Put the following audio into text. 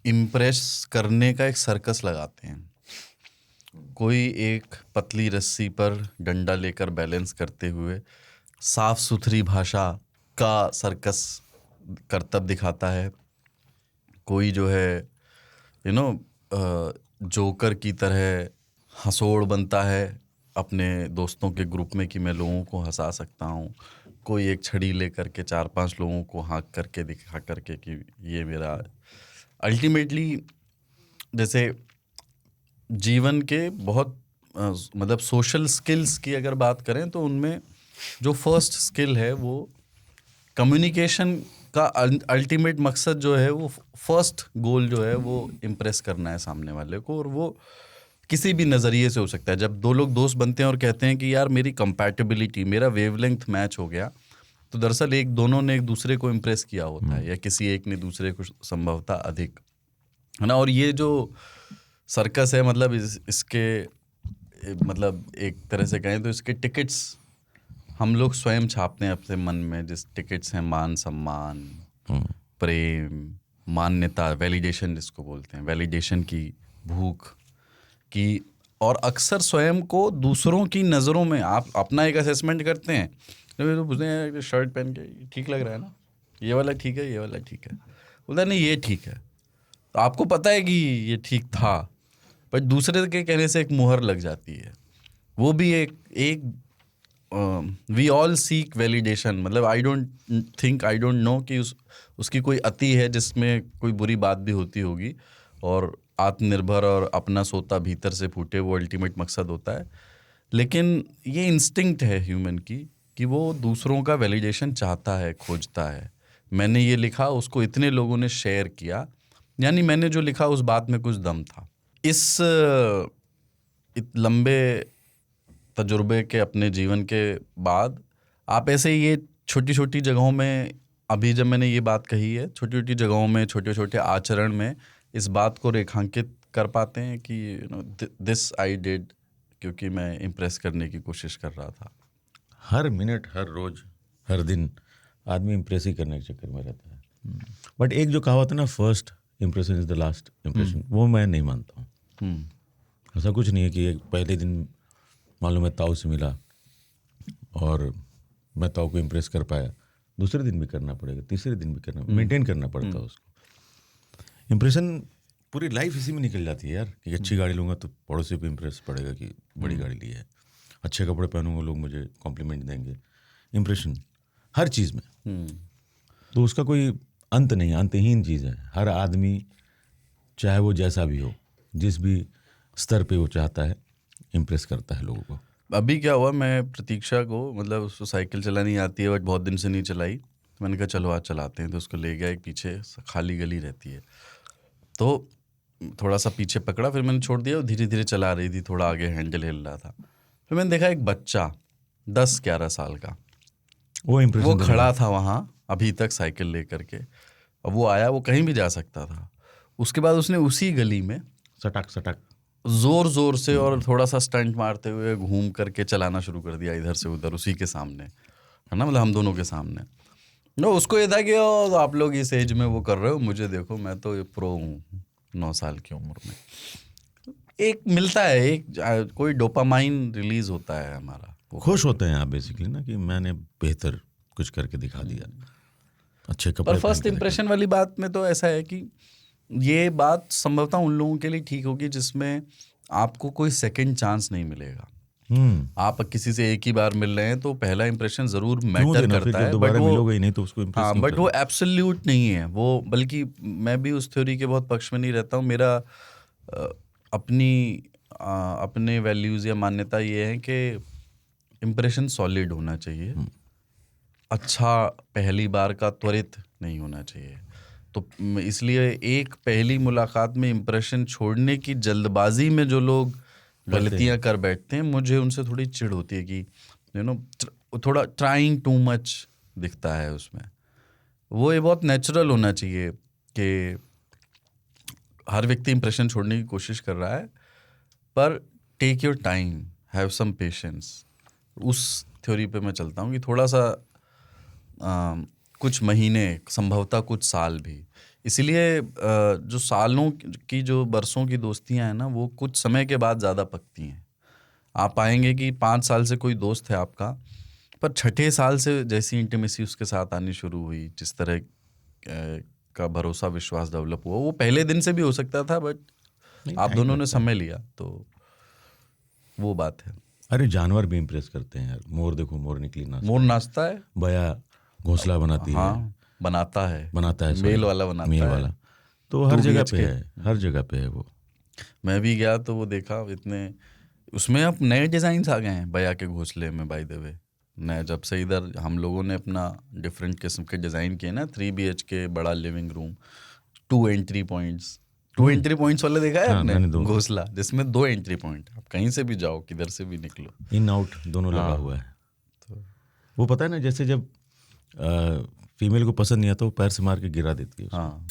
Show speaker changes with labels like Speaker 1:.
Speaker 1: Impress करने का एक सर्कस लगाते हैं। कोई एक पतली रस्सी पर डंडा लेकर बैलेंस करते हुए साफ सुथरी भाषा का सर्कस करतब दिखाता है। कोई जो है जोकर की तरह हंसोड़ बनता है अपने दोस्तों के ग्रुप में कि मैं लोगों को हंसा सकता हूँ। कोई एक छड़ी लेकर के 4-5 लोगों को हाँक करके दिखा करके कि ये मेरा अल्टीमेटली जैसे जीवन के बहुत मतलब सोशल स्किल्स की अगर बात करें तो उनमें जो फर्स्ट स्किल है वो कम्युनिकेशन का अल्टीमेट मकसद जो है वो फर्स्ट गोल जो है वो इम्प्रेस करना है सामने वाले को। और वो किसी भी नज़रिए से हो सकता है। जब दो लोग दोस्त बनते हैं और कहते हैं कि यार मेरी कंपैटिबिलिटी, मेरा वेवलेंथ मैच हो गया, तो दरअसल दोनों ने एक दूसरे को इम्प्रेस किया होता है या किसी एक ने दूसरे को संभवतः अधिक, है ना। और ये जो सर्कस है मतलब इसके मतलब एक तरह से कहें तो इसके टिकट्स हम लोग स्वयं छापते हैं अपने मन में। जिस टिकट्स हैं मान सम्मान, प्रेम, मान्यता, वैलिडेशन जिसको बोलते हैं, वैलिडेशन की भूख की। और अक्सर स्वयं को दूसरों की नज़रों में आप अपना एक असेसमेंट करते हैं। तो पूछते हैं शर्ट पहन के ठीक लग रहा है ना, ये वाला ठीक है, ये वाला ठीक है, बोलता नहीं ये ठीक है। तो आपको पता है कि ये ठीक था, पर दूसरे के कहने से एक मुहर लग जाती है। वो भी एक वी ऑल सीक वैलिडेशन। मतलब आई डोंट नो कि उसकी कोई अति है जिसमें कोई बुरी बात भी होती होगी। और आत्मनिर्भर और अपना सोता भीतर से फूटे वो अल्टीमेट मकसद होता है। लेकिन ये इंस्टिंक्ट है ह्यूमन की कि वो दूसरों का वैलिडेशन चाहता है, खोजता है। मैंने ये लिखा, उसको इतने लोगों ने शेयर किया, यानी मैंने जो लिखा उस बात में कुछ दम था। इस लंबे तजुर्बे के अपने जीवन के बाद आप ऐसे ही ये छोटी छोटी जगहों में, अभी जब मैंने ये बात कही है, छोटी छोटी जगहों में, छोटे छोटे आचरण में इस बात को रेखांकित कर पाते हैं कि दिस आई डिड, क्योंकि मैं इम्प्रेस करने की कोशिश कर रहा था।
Speaker 2: हर मिनट, हर रोज, हर दिन आदमी इम्प्रेस ही करने के चक्कर में रहता है। बट एक जो कहावत है ना, first impression is the last impression, वो मैं नहीं मानता हूँ। ऐसा कुछ नहीं है कि पहले दिन मालूम है ताऊ से मिला और मैं ताऊ को इम्प्रेस कर पाया, दूसरे दिन भी करना पड़ेगा, तीसरे दिन भी करना, मेंटेन करना पड़ता है उसको। इम्प्रेशन पूरी लाइफ इसी में निकल जाती है यार कि अच्छी गाड़ी लूँगा तो पड़ोसी पे इम्प्रेस पड़ेगा कि बड़ी गाड़ी ली है, अच्छे कपड़े पहनूंगा लोग मुझे कॉम्प्लीमेंट देंगे। इम्प्रेशन हर चीज़ में, तो उसका कोई अंत नहीं, अंतहीन चीज़ है। हर आदमी चाहे वो जैसा भी हो, जिस भी स्तर पे वो चाहता है, इम्प्रेस करता है लोगों को।
Speaker 1: अभी क्या हुआ, मैं प्रतीक्षा को, मतलब उसको साइकिल चलानी आती है बट बहुत दिन से नहीं चलाई, तो मैंने कहा चलो आज चलाते हैं। तो उसको ले गया, एक पीछे खाली गली रहती है, तो थोड़ा सा पीछे पकड़ा, फिर मैंने छोड़ दिया। धीरे धीरे चला रही थी, थोड़ा आगे हैंडल हिल रहा था। फिर मैंने देखा एक बच्चा 10-11 साल का, वो खड़ा था वहाँ अभी तक साइकिल लेकर के। अब वो आया, वो कहीं भी जा सकता था। उसके बाद उसने उसी गली में
Speaker 2: सटक सटक
Speaker 1: जोर जोर से और थोड़ा सा स्टंट मारते हुए घूम करके चलाना शुरू कर दिया, इधर से उधर, उसी के सामने, है ना, मतलब हम दोनों के सामने। नो, उसको ये था कि तो आप लोग इस एज में वो कर रहे हो, मुझे देखो, मैं तो ये प्रो हूँ 9 साल की उम्र में। एक मिलता है, एक कोई डोपामाइन रिलीज होता है हमारा,
Speaker 2: खुश होते हैं आप बेसिकली ना कि मैंने बेहतर कुछ करके दिखा दिया, अच्छे कपड़े।
Speaker 1: पर फर्स्ट इंप्रेशन वाली बात में तो ऐसा है कि ये बात संभवतः उन लोगों के लिए ठीक होगी जिसमें आपको कोई सेकंड चांस नहीं मिलेगा। आप किसी से एक ही बार मिल रहे हैं तो पहला इंप्रेशन जरूर मैटर करता है, बट वो
Speaker 2: मिलोगे ही नहीं तो उसको इम्प्रेस क्यों
Speaker 1: बट वो
Speaker 2: करना?
Speaker 1: एब्सोल्यूट नहीं है वो। बल्कि मैं भी उस थ्योरी के बहुत पक्ष में नहीं रहता हूँ। मेरा अपने वैल्यूज़ या मान्यता ये है कि इम्प्रेशन सॉलिड होना चाहिए, अच्छा पहली बार का त्वरित नहीं होना चाहिए। तो इसलिए एक पहली मुलाकात में इम्प्रेशन छोड़ने की जल्दबाजी में जो लोग गलतियां कर बैठते हैं, मुझे उनसे थोड़ी चिढ़ होती है कि थोड़ा ट्राइंग टू मच दिखता है उसमें। वो ये बहुत नेचुरल होना चाहिए कि हर व्यक्ति इंप्रेशन छोड़ने की कोशिश कर रहा है, पर take your time, have some patience. उस थ्योरी पे मैं चलता हूँ कि थोड़ा सा कुछ महीने, संभवतः कुछ साल भी, इसीलिए जो सालों की जो बरसों की दोस्तियां हैं ना, वो कुछ समय के बाद ज़्यादा पकती हैं। आप पाएंगे कि 5 साल से कोई दोस्त है आपका, पर छठे साल से जैसी इंटीमेसी उसके साथ आनी शुरू हुई, जिस तरह का भरोसा विश्वास डेवलप हुआ, वो पहले दिन से भी हो सकता था, बट आप दोनों ने समय लिया, तो वो बात है।
Speaker 2: अरे जानवर भी इम्प्रेस करते हैं यार। मोर देखो, मोर निकली नाचता
Speaker 1: मोर नाचता है,
Speaker 2: बया घोंसला बनाती है,
Speaker 1: बनाता है
Speaker 2: sorry,
Speaker 1: मेल वाला बनाता
Speaker 2: मेल
Speaker 1: है
Speaker 2: वाला। तो हर जगह पे है, हर जगह पे है वो।
Speaker 1: मैं भी गया तो वो देखा, इतने उसमें अब नए डिजाइन आ गए हैं बया के घोंसले में। बाय द वे, नए जब से इधर हम लोगों ने अपना डिफरेंट किस्म के डिज़ाइन किए ना, 3 BHK बड़ा living room, 2 entry points, 2 entry points वाले देखा है आपने? घोंसला जिसमें 2 एंट्री पॉइंट, आप कहीं से भी जाओ, किधर से भी निकलो,
Speaker 2: इन आउट दोनों लगा हुआ है। तो वो पता है ना, जैसे जब फीमेल को पसंद नहीं आता, वो पैर से मार के गिरा देती है उसको।
Speaker 1: हाँ।